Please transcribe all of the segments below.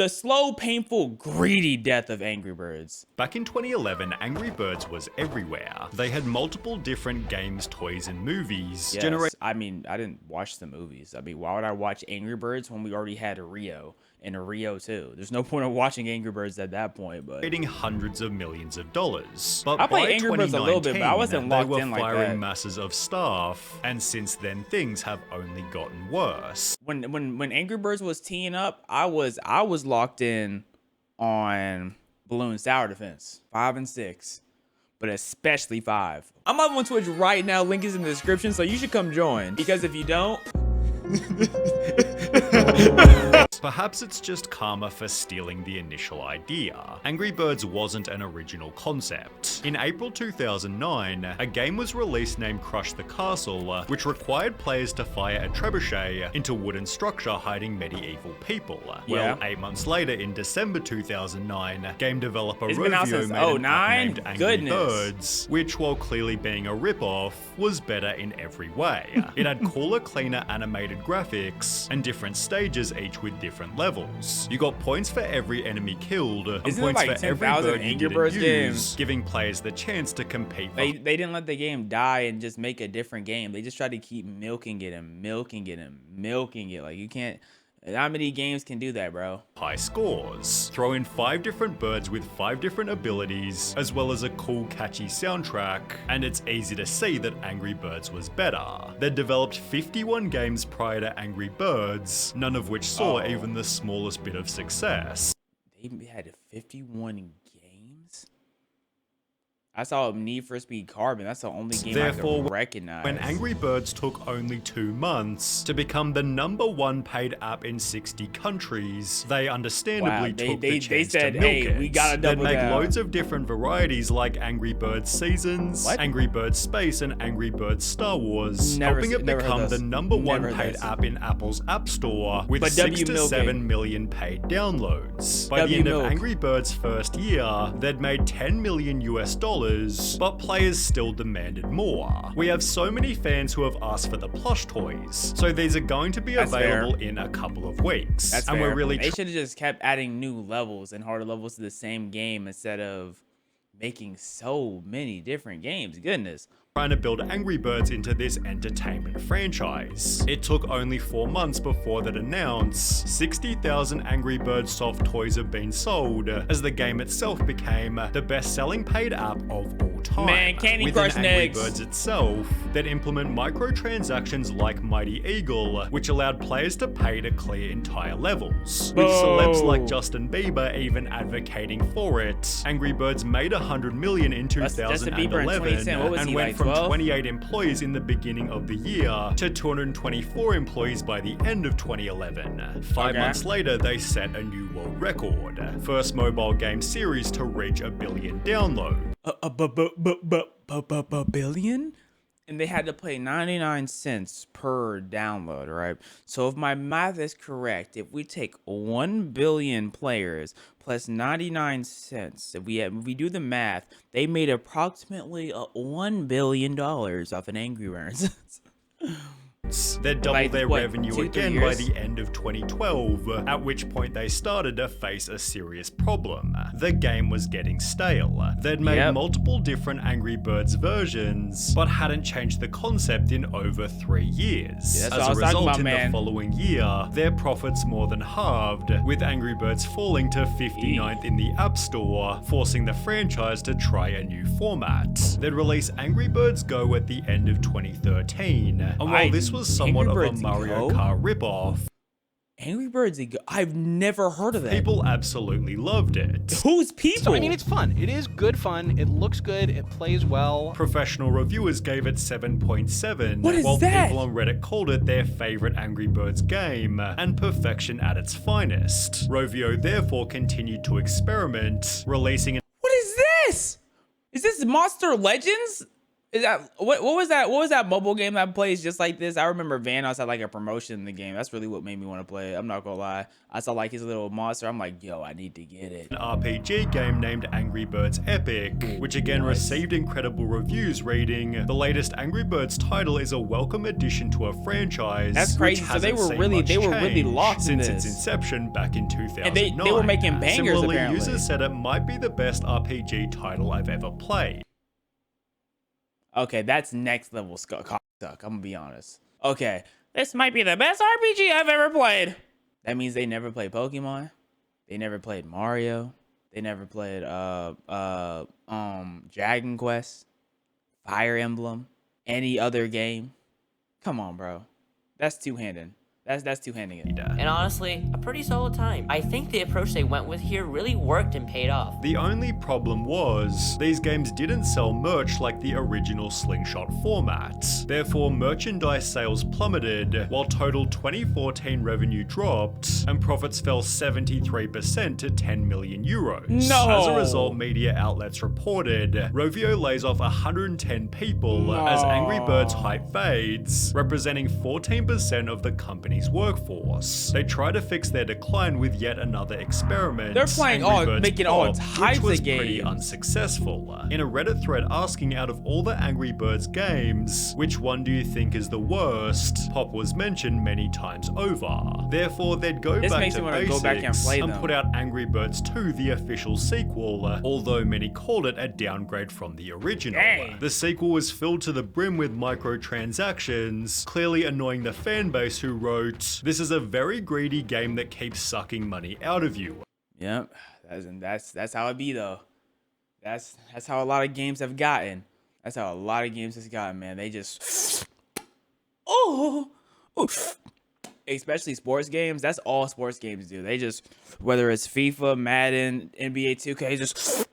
The slow, painful, greedy death of Angry Birds. Back in 2011, Angry Birds was everywhere. They had multiple different games, toys, and movies. Yes, I mean, I didn't watch the movies. I mean, why would I watch Angry Birds when we already had a Rio and a Rio 2? There's no point of watching Angry Birds at that point, but... Generating hundreds of millions of dollars. But I played by Angry Birds a little bit, but I wasn't locked in like that. They were firing masses of staff, and since then, things have only gotten worse. When Angry Birds was teeing up, I was locked in on Balloon Tower Defense 5 and 6, but especially 5. I'm up on Twitch right now. Link is in the description, so you should come join. Because if you don't, perhaps it's just karma for stealing the initial idea. Angry Birds wasn't an original concept. In April 2009, a game was released named Crush the Castle, which required players to fire a trebuchet into wooden structure hiding medieval people. Yeah. Well, 8 months later, in December 2009, game developer It's been out Rovio since made an 09? app named Angry Goodness. Birds, which, while clearly being a rip-off, was better in every way. It had cooler, cleaner animated graphics, and different stages, each with different levels. You got points for every enemy killed, and Isn't it points like for every 10,000 bird you Angry didn't Birds use, games? giving players the chance to compete for they didn't let the game die and just make a different game. They just tried to keep milking it and milking it and milking it. Like, you can't... How many games can do that, bro? high scores. Throw in 5 different birds with 5 different abilities, as well as a cool, catchy soundtrack, and it's easy to see that Angry Birds was better. They'd developed 51 games prior to Angry Birds, none of which saw even the smallest bit of success. They had 51 games? I saw Need for Speed Carbon. That's the only game I could recognize. When Angry Birds took only 2 months to become the #1 paid app in 60 countries, they understandably took the chance they said, to milk it. We gotta double They'd make down. loads of different varieties like Angry Birds Seasons, Angry Birds Space, and Angry Birds Star Wars, helping it become the #1 paid app in Apple's App Store with 6 to 7 million paid downloads. By the end of Angry Birds' first year, they'd made $10 million US, but players still demanded more. We have so many fans who have asked for the plush toys, so these are going to be available in a couple of weeks. That's fair. We're really they should have just kept adding new levels and harder levels to the same game instead of making so many different games. Goodness. Trying to build Angry Birds into this entertainment franchise. It took only 4 months before they'd announce 60,000 Angry Birds soft toys have been sold, as the game itself became the best-selling paid app of all time. Man, Candy Crush Angry next. Birds itself, they'd implement microtransactions like Mighty Eagle, which allowed players to pay to clear entire levels. With celebs like Justin Bieber even advocating for it, Angry Birds made $100 million in 2011 and went from 28 employees in the beginning of the year to 224 employees by the end of 2011. 5 months later, they set a new world record. First mobile game series to reach 1 billion downloads. Billion? And they had to pay 99 cents per download, right? So if my math is correct, if we take 1 billion players plus 99 cents, if we do the math, they made approximately $1 billion off an Angry Birds. They'd double their revenue again by the end of 2012, at which point they started to face a serious problem. The game was getting stale. They'd made multiple different Angry Birds versions, but hadn't changed the concept in over 3 years. As a result, in the following year, their profits more than halved, with Angry Birds falling to 59th in the App Store, forcing the franchise to try a new format. They'd release Angry Birds Go at the end of 2013, and while this was somewhat of a Mario Kart ripoff, Angry Birds Go? I've never heard of that. People absolutely loved it. Who's people? So, I mean, it's fun. It is good fun. It looks good. It plays well. Professional reviewers gave it 7.7, while people on Reddit called it their favorite Angry Birds game, and perfection at its finest. Rovio therefore continued to experiment, releasing What is this? Is this Monster Legends? Is that what was that? What was that mobile game that plays just like this? I remember Vanos had like a promotion in the game. That's really what made me want to play it. I'm not gonna lie. I saw like his little monster. I'm like, yo, I need to get it. An RPG game named Angry Birds Epic, which again received incredible reviews, reading, "The latest Angry Birds title is a welcome addition to a franchise." That's crazy. So they were really lost in since this. its inception back in 2009. And they were making bangers. Similarly, apparently. users said it might be the best RPG title I've ever played. Okay, that's next level suck. I'm gonna be honest. Okay, this might be the best RPG I've ever played. That means they never played Pokemon. They never played Mario. They never played Dragon Quest, Fire Emblem, any other game. Come on, bro. That's two-handed. That's two-handing it. And honestly, a pretty solid time. I think the approach they went with here really worked and paid off. The only problem was, these games didn't sell merch like the original Slingshot format. Therefore, merchandise sales plummeted, while total 2014 revenue dropped, and profits fell 73% to 10 million euros. No! As a result, media outlets reported, Rovio lays off 110 people as Angry Birds hype fades, representing 14% of the company's workforce. They try to fix their decline with yet another experiment. They're playing making all types which was of games. pretty unsuccessful. In a Reddit thread asking out of all the Angry Birds games, which one do you think is the worst, Pop was mentioned many times over. Therefore, they'd go back to basics and put out Angry Birds 2, the official sequel, although many called it a downgrade from the original. Dang. The sequel was filled to the brim with microtransactions, clearly annoying the fanbase who wrote, "This is a very greedy game that keeps sucking money out of you." Yep, that's how it be though. That's how a lot of games have gotten. That's how a lot of games has gotten, man. They just especially sports games. That's all sports games do. They just, whether it's FIFA, Madden, NBA 2K, just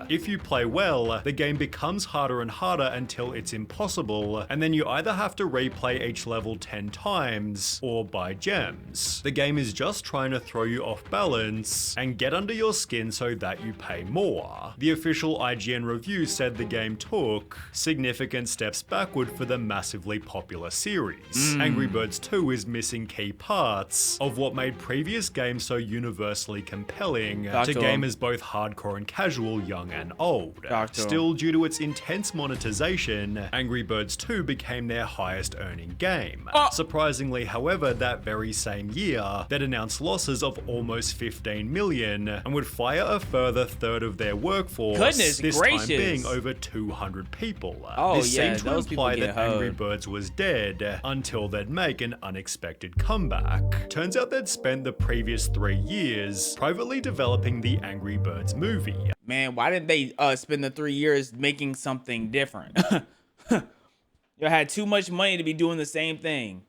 If you play well, the game becomes harder and harder until it's impossible, and then you either have to replay each level 10 times, or buy gems. The game is just trying to throw you off balance, and get under your skin so that you pay more. The official IGN review said the game took significant steps backward for the massively popular series. Angry Birds 2 is missing key parts of what made previous games so universally compelling to gamers both hardcore and casual, young and old. Still, due to its intense monetization, Angry Birds 2 became their highest earning game. Surprisingly, however, that very same year, they'd announced losses of almost 15 million and would fire a further third of their workforce, time being over 200 people. This seemed to imply that Angry Birds was dead until they'd make an unexpected comeback. Turns out they'd spent the previous 3 years privately developing the Angry Birds movie. Man, why didn't they spend the 3 years making something different? You had too much money to be doing the same thing.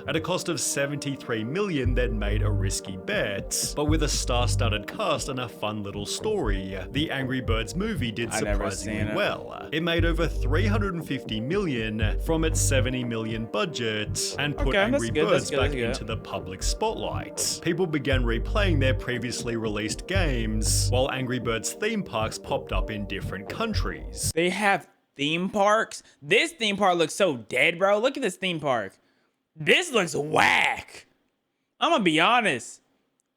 At a cost of 73 million, they'd made a risky bet, but with a star-studded cast and a fun little story, the Angry Birds movie did surprisingly well. It made over 350 million from its 70 million budget and put Angry Birds back into the public spotlight. People began replaying their previously released games, while Angry Birds theme parks popped up in different countries. They have theme parks? This theme park looks so dead, bro. Look at this theme park. This looks whack. I'm gonna be honest.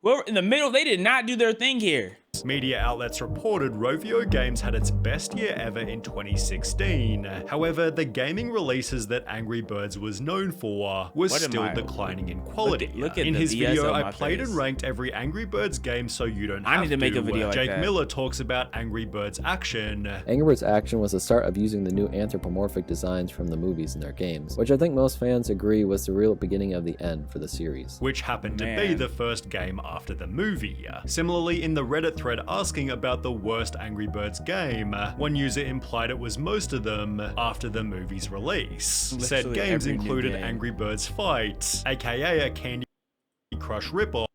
Whoever in the middle, they did not do their thing here. Media outlets reported Rovio Games had its best year ever in 2016. However, the gaming releases that Angry Birds was known for was still declining in quality. Look at in his VS video, on I my played face. and ranked every Angry Birds game so you don't have I need to make a video like Jake that. Miller talks about Angry Birds Action. Angry Birds Action was the start of using the new anthropomorphic designs from the movies in their games, which I think most fans agree was the real beginning of the end for the series. Which happened to be the first game after the movie. Similarly, in the Reddit thread asking about the worst Angry Birds game, one user implied it was most of them after the movie's release. Said games included Angry Birds Fight, aka a Candy Crush ripoff.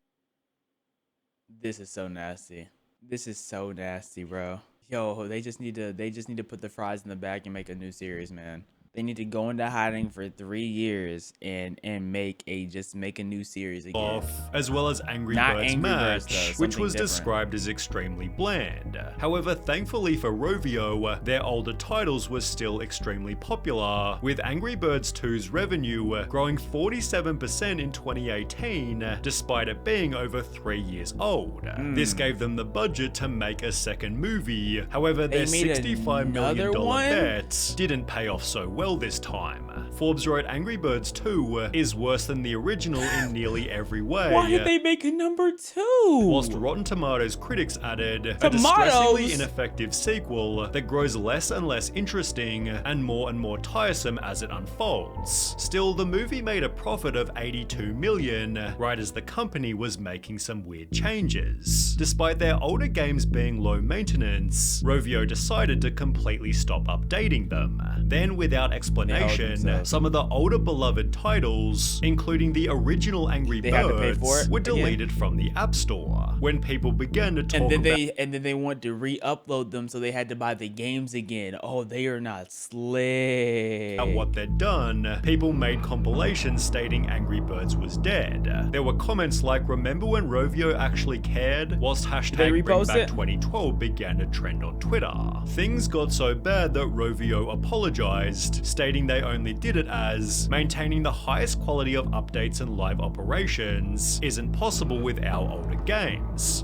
This is so nasty. This is so nasty, bro. Yo, they just need to put the fries in the bag and make a new series, man. They need to go into hiding for 3 years and make a new series again. As well as Angry Not Birds Angry Birds, Match, though, which something was different. described as extremely bland. However, thankfully for Rovio, their older titles were still extremely popular, with Angry Birds 2's revenue growing 47% in 2018, despite it being over 3 years old. This gave them the budget to make a second movie. However, their made $65 million another one? bet didn't pay off so well this time. Forbes wrote Angry Birds 2 is worse than the original in nearly every way. Why did they make a number 2? Whilst Rotten Tomatoes critics added, a distressingly ineffective sequel that grows less and less interesting and more tiresome as it unfolds. Still, the movie made a profit of $82 million, right as the company was making some weird changes. Despite their older games being low maintenance, Rovio decided to completely stop updating them. Then, without explanation, some of the older beloved titles, including the original Angry Birds, were deleted from the App Store. When people began to talk and then they want to re-upload them, so they had to buy the games again. Oh, they are not slick. At what they'd done, people made compilations stating Angry Birds was dead. There were comments like, "Remember when Rovio actually cared?" whilst hashtag #BringBack2012 began to trend on Twitter. Things got so bad that Rovio apologized, stating they only did it as maintaining the highest quality of updates and live operations isn't possible with our older games.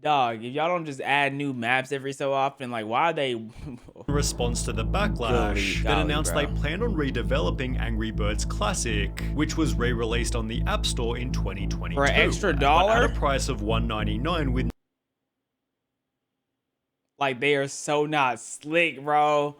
Dog, if y'all don't just add new maps every so often, like, why are they... In response to the backlash, that announced they planned on redeveloping Angry Birds Classic, which was re-released on the App Store in 2022. For an extra $1? But at a price of $1.99 with... Like, they are so not slick, bro.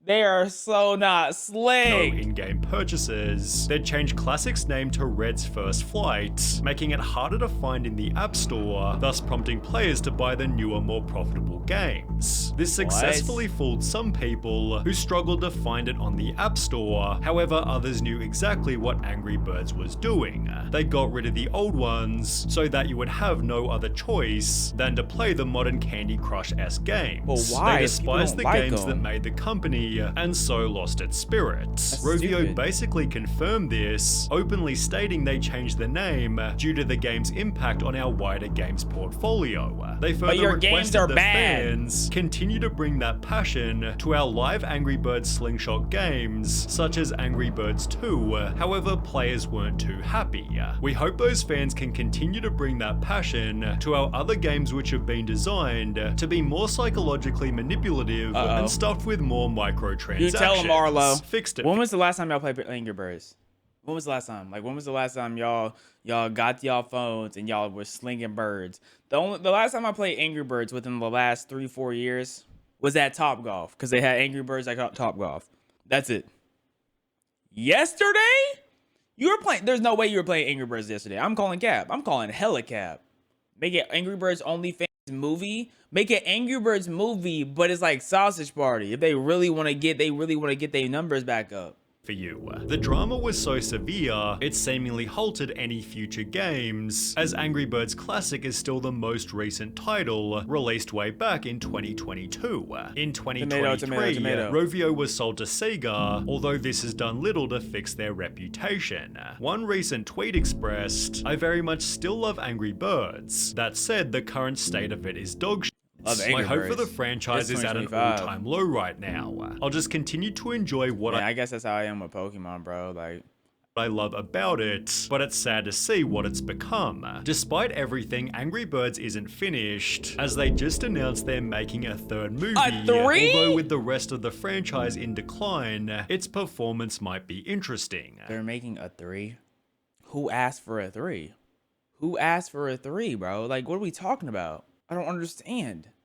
They are so not slick. No in-game purchases. They'd changed Classic's name to Red's First Flight, making it harder to find in the App Store, thus prompting players to buy the newer, more profitable games. This successfully fooled some people who struggled to find it on the App Store. However, others knew exactly what Angry Birds was doing. They got rid of the old ones so that you would have no other choice than to play the modern Candy Crush-esque games. But why? They despised the games that made the company and so lost its spirit. Rovio basically confirmed this, openly stating they changed the name due to the game's impact on our wider games portfolio. They further requested the fans continue to bring that passion to our live Angry Birds Slingshot games, such as Angry Birds 2, however players weren't too happy. We hope those fans can continue to bring that passion to our other games which have been designed to be more psychologically manipulative and stuffed with more microtransactions. You tell them, Arlo. Fixed it. When was the last time y'all played Angry Birds? When was the last time? Like, when was the last time y'all got y'all phones and y'all were slinging birds? The last time I played Angry Birds within the last 3-4 years was at Top Golf, because they had Angry Birds at Top Golf. That's it. Yesterday? You were playing. There's no way you were playing Angry Birds yesterday. I'm calling cap. I'm calling hella cap. Make it Angry Birds OnlyFans movie. Make it Angry Birds movie, but it's like Sausage Party. If they really want to get their numbers back up. For you. The drama was so severe, it seemingly halted any future games, as Angry Birds Classic is still the most recent title, released way back in 2022. In 2023, Rovio was sold to Sega, although this has done little to fix their reputation. One recent tweet expressed, "I very much still love Angry Birds. That said, the current state of it is dog shit. My hope for the franchise is at an all-time low right now. I'll just continue to enjoy what I guess that's how I am with Pokemon, bro. Like, I love about it, but it's sad to see what it's become. Despite everything, Angry Birds isn't finished, as they just announced they're making a third movie. Although with the rest of the franchise in decline, its performance might be interesting." They're making a 3? Who asked for a 3? Who asked for a 3, bro? Like, what are we talking about? I don't understand.